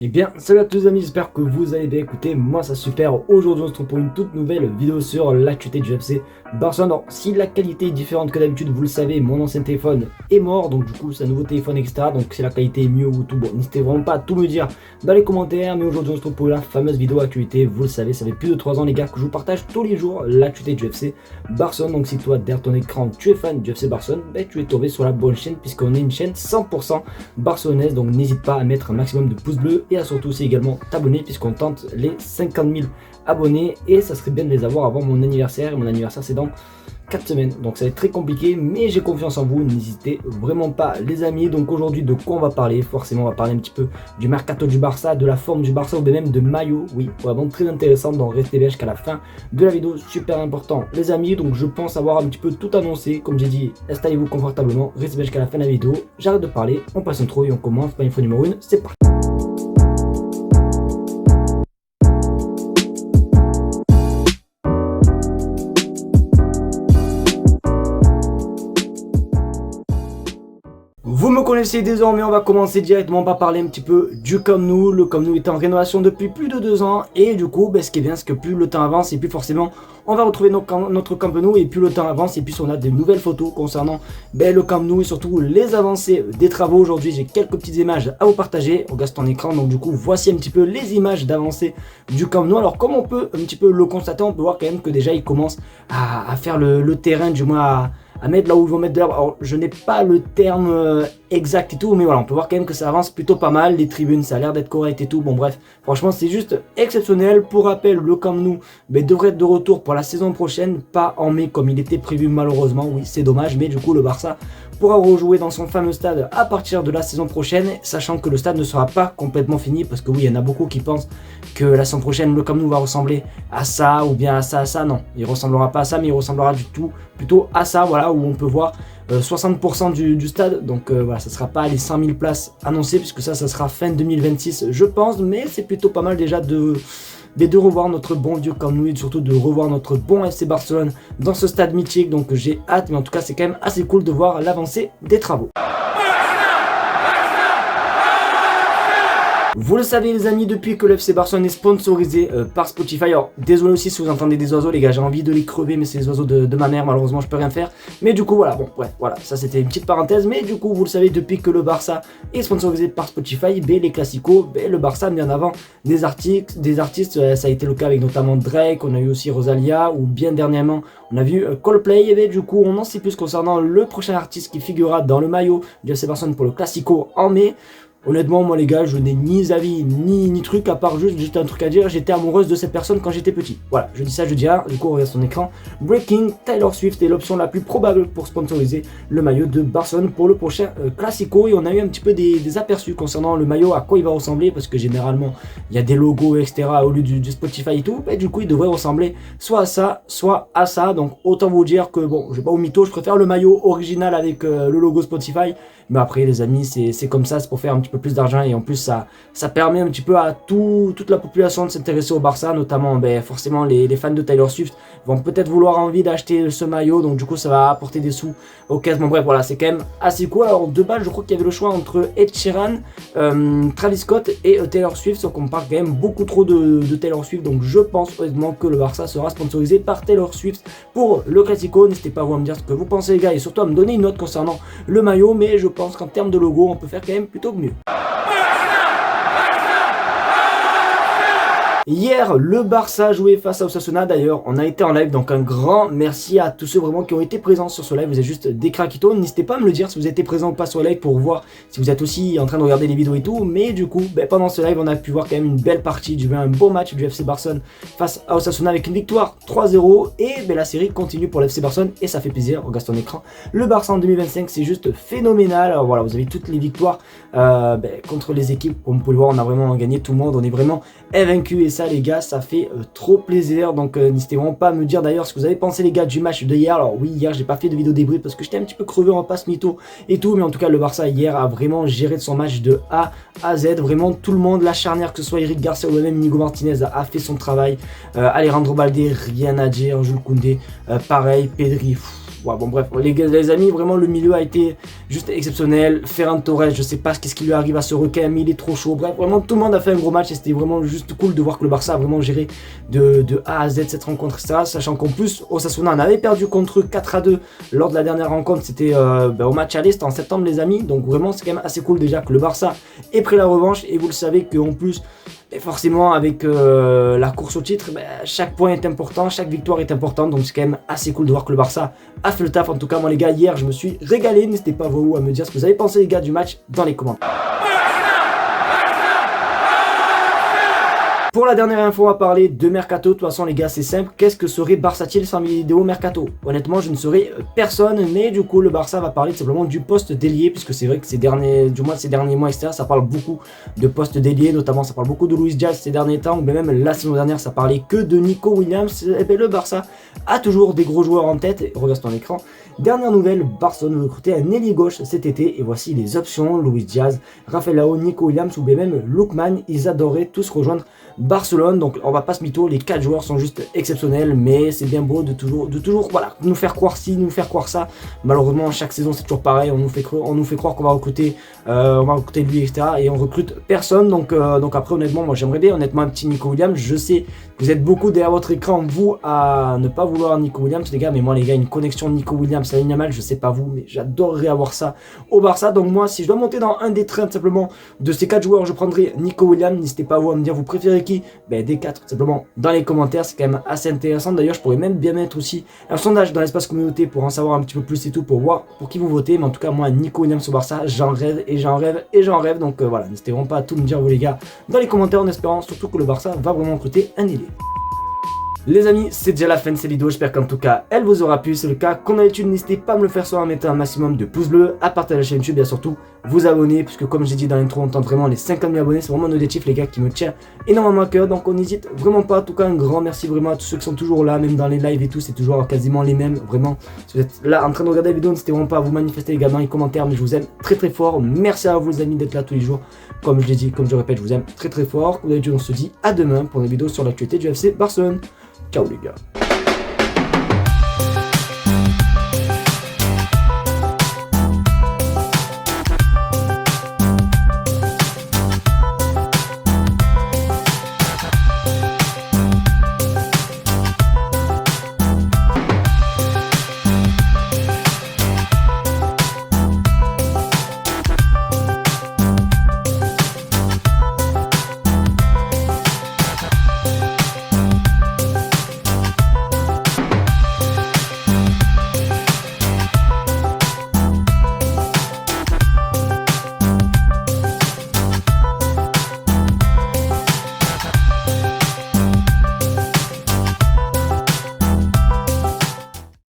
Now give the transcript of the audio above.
Eh bien, salut à tous les amis, j'espère que vous allez bien. Écoutez, moi ça super. Aujourd'hui on se retrouve pour une toute nouvelle vidéo sur l'actualité du FC Barcelone. Alors, si la qualité est différente que d'habitude, vous le savez, mon ancien téléphone est mort, donc du coup c'est un nouveau téléphone, etc. Donc si la qualité est mieux ou tout, bon, n'hésitez vraiment pas à tout me dire dans les commentaires. Mais aujourd'hui on se retrouve pour la fameuse vidéo actualité. Vous le savez, ça fait plus de 3 ans les gars que je vous partage tous les jours l'actualité du FC Barcelone. Donc si toi derrière ton écran tu es fan du FC Barcelone, ben, tu es tombé sur la bonne chaîne puisqu'on est une chaîne 100% barcelonaise. Donc n'hésite pas à mettre un maximum de pouces bleus et à surtout aussi également t'abonner puisqu'on tente les 50 000 abonnés et ça serait bien de les avoir avant mon anniversaire. Et mon anniversaire c'est dans 4 semaines, donc ça va être très compliqué, mais j'ai confiance en vous, n'hésitez vraiment pas les amis. Donc aujourd'hui de quoi on va parler? Forcément on va parler un petit peu du mercato du Barça, de la forme du Barça ou même de maillot. Oui, vraiment très intéressant, donc restez bien jusqu'à la fin de la vidéo, super important les amis. Donc je pense avoir un petit peu tout annoncé, comme j'ai dit, installez-vous confortablement, restez bien jusqu'à la fin de la vidéo. J'arrête de parler, on passe intro et on commence par l'info numéro 1, c'est parti. Vous me connaissez désormais, on va commencer directement par parler un petit peu du Camp Nou. Le Camp Nou est en rénovation depuis plus de 2 ans et du coup, ce qui est bien, c'est que plus le temps avance et plus forcément on va retrouver notre Camp Nou, et plus le temps avance et plus on a des nouvelles photos concernant le Camp Nou et surtout les avancées des travaux. Aujourd'hui, j'ai quelques petites images à vous partager. On regarde ton écran, donc du coup, voici un petit peu les images d'avancée du Camp Nou. Alors, comme on peut un petit peu le constater, on peut voir quand même que déjà, ils commencent à faire le terrain, du moins à mettre là où ils vont mettre de l'herbe. Alors je n'ai pas le terme exact et tout, mais voilà, on peut voir quand même que ça avance plutôt pas mal. Les tribunes, ça a l'air d'être correct et tout. Bon bref, franchement c'est juste exceptionnel. Pour rappel, le Camp Nou devrait être de retour pour la saison prochaine, pas en mai comme il était prévu malheureusement. Oui, c'est dommage, mais du coup le Barça pourra rejouer dans son fameux stade à partir de la saison prochaine, sachant que le stade ne sera pas complètement fini, parce que oui, il y en a beaucoup qui pensent que la saison prochaine le Camp Nou va ressembler à ça ou bien à ça, non, il ressemblera pas à ça, mais il ressemblera du tout plutôt à ça, voilà, où on peut voir 60% du stade. Donc voilà, ça sera pas les 100 000 places annoncées, puisque ça sera fin 2026 je pense, mais c'est plutôt pas mal déjà de revoir notre bon Dieu Camp Nou et surtout de revoir notre bon FC Barcelone dans ce stade mythique. Donc j'ai hâte, mais en tout cas c'est quand même assez cool de voir l'avancée des travaux. Vous le savez les amis, depuis que le FC Barcelone est sponsorisé par Spotify, alors désolé aussi si vous entendez des oiseaux les gars, j'ai envie de les crever, mais c'est les oiseaux de ma mère, malheureusement je peux rien faire. Mais du coup voilà, bon ouais, voilà, ça c'était une petite parenthèse, mais du coup vous le savez, depuis que le Barça est sponsorisé par Spotify, les classicos, le Barça met en avant des artistes, ça a été le cas avec notamment Drake, on a eu aussi Rosalia, ou bien dernièrement on a vu Coldplay, et du coup on en sait plus concernant le prochain artiste qui figurera dans le maillot du FC Barcelone pour le classico en mai. Honnêtement, moi les gars, je n'ai ni avis ni truc, à part juste un truc à dire. J'étais amoureuse de cette personne quand j'étais petit. Voilà, je dis ça, je dis rien. Du coup, on regarde son écran. Breaking, Taylor Swift est l'option la plus probable pour sponsoriser le maillot de Barcelone pour le prochain Classico. Et on a eu un petit peu des aperçus concernant le maillot, à quoi il va ressembler, parce que généralement, il y a des logos, etc. au lieu du Spotify et tout. Et du coup, il devrait ressembler soit à ça, soit à ça. Donc, autant vous dire que, bon, je vais pas au mytho, je préfère le maillot original avec le logo Spotify. Mais après les amis, c'est comme ça, c'est pour faire un petit peu plus d'argent, et en plus ça permet un petit peu à toute la population de s'intéresser au Barça, notamment forcément les fans de Taylor Swift vont peut-être vouloir envie d'acheter ce maillot, donc du coup ça va apporter des sous au caisse. Bon bref, voilà, c'est quand même assez cool. Alors de base je crois qu'il y avait le choix entre Ed Sheeran, Travis Scott et Taylor Swift, sauf qu'on parle quand même beaucoup trop de Taylor Swift, donc je pense honnêtement que le Barça sera sponsorisé par Taylor Swift pour le Classico. N'hésitez pas à me dire ce que vous pensez les gars, et surtout à me donner une note concernant le maillot, mais je pense qu'en termes de logo on peut faire quand même plutôt mieux. Hier, le Barça jouait face à Osasuna. D'ailleurs, on a été en live, donc un grand merci à tous ceux vraiment qui ont été présents sur ce live. Vous êtes juste des craquitos. N'hésitez pas à me le dire si vous étiez présent ou pas sur le live pour voir si vous êtes aussi en train de regarder les vidéos et tout. Mais du coup, pendant ce live, on a pu voir quand même une belle partie, un bon match du FC Barcelone face à Osasuna avec une victoire 3-0. Et la série continue pour le FC Barcelone et ça fait plaisir. Regarde ton écran. Le Barça en 2025, c'est juste phénoménal. Alors voilà, vous avez toutes les victoires contre les équipes. Comme vous pouvez le voir, on a vraiment gagné tout le monde. On est vraiment invaincu. Et ça les gars, ça fait trop plaisir. Donc n'hésitez vraiment pas à me dire d'ailleurs ce que vous avez pensé les gars du match de hier. Alors oui, hier j'ai pas fait de vidéo débrief parce que j'étais un petit peu crevé en passe mytho et tout, mais en tout cas le Barça hier a vraiment géré son match de A à Z. Vraiment tout le monde, la charnière, que ce soit Eric Garcia ou même Inigo Martinez, a fait son travail. Alejandro Balde, rien à dire. Jules Koundé, pareil. Pedri, ouais, bon bref, les amis, vraiment le milieu a été juste exceptionnel. Ferran Torres, je sais pas ce qui lui arrive à ce requin, mais il est trop chaud. Bref, vraiment tout le monde a fait un gros match et c'était vraiment juste cool de voir que le Barça a vraiment géré de A à Z cette rencontre, etc. Sachant qu'en plus, Osasuna en avait perdu contre eux 4-2 lors de la dernière rencontre. C'était au match aller, c'était en septembre les amis. Donc vraiment c'est quand même assez cool déjà que le Barça ait pris la revanche. Et vous le savez qu'en plus, forcément avec la course au titre, chaque point est important, chaque victoire est importante. Donc c'est quand même assez cool de voir que le Barça a fait le taf. En tout cas moi les gars, hier je me suis régalé. N'hésitez pas vous à me dire ce que vous avez pensé les gars du match dans les commentaires. Pour la dernière info, on va parler de Mercato. De toute façon les gars c'est simple, qu'est-ce que serait Barça-t-il sans vidéo Mercato? Honnêtement je ne serais personne, mais du coup le Barça va parler simplement du poste d'ailier, puisque c'est vrai que ces derniers mois etc, ça parle beaucoup de poste d'ailier, notamment ça parle beaucoup de Luis Diaz ces derniers temps, ou même la saison dernière ça parlait que de Nico Williams. Et bien le Barça a toujours des gros joueurs en tête, regarde ton écran. Dernière nouvelle, Barcelone veut recruter un ailier gauche cet été, et voici les options: Luis Diaz, Rafael Leao, Nico Williams ou bien même Lookman. Ils adoraient tous rejoindre Barcelone. Donc on va pas se mytho, les 4 joueurs sont juste exceptionnels, mais c'est bien beau de toujours voilà, nous faire croire ci, nous faire croire ça. Malheureusement chaque saison c'est toujours pareil, on nous fait croire qu'on va recruter lui etc, et on recrute personne. Donc après honnêtement moi j'aimerais bien honnêtement un petit Nico Williams. Je sais que vous êtes beaucoup derrière votre écran vous à ne pas vouloir Nico Williams les gars, mais moi les gars une connexion Nico Williams à Yamal, je sais pas vous, mais j'adorerais avoir ça au Barça. Donc moi si je dois monter dans un des trains simplement de ces 4 joueurs, je prendrai Nico Williams. N'hésitez pas vous à me dire vous préférez qui, des 4 simplement dans les commentaires, c'est quand même assez intéressant. D'ailleurs je pourrais même bien mettre aussi un sondage dans l'espace communauté pour en savoir un petit peu plus et tout, pour voir pour qui vous votez. Mais en tout cas moi Nico Williams au Barça, j'en rêve et j'en rêve et j'en rêve. Donc voilà, n'hésitez vraiment pas à tout me dire vous les gars dans les commentaires, en espérant surtout que le Barça va vraiment recruter un ailier. Les amis, c'est déjà la fin de cette vidéo, j'espère qu'en tout cas elle vous aura plu. C'est le cas, comme d'habitude n'hésitez pas à me le faire soit en mettant un maximum de pouces bleus, à partager la chaîne YouTube et surtout vous abonner, puisque comme j'ai dit dans l'intro on tente vraiment les 50 000 abonnés, c'est vraiment un objectif les gars qui me tient énormément à cœur. Donc on n'hésite vraiment pas. En tout cas un grand merci vraiment à tous ceux qui sont toujours là, même dans les lives et tout, c'est toujours quasiment les mêmes. Vraiment, si vous êtes là en train de regarder la vidéo, n'hésitez vraiment pas à vous manifester les gars dans les commentaires, mais je vous aime très très fort. Merci à vous les amis d'être là tous les jours, comme je l'ai dit, comme je répète, je vous aime très très fort. Comme d'habitude on se dit à demain pour une vidéo sur l'actualité du FC Barcelone. Ciao les gars.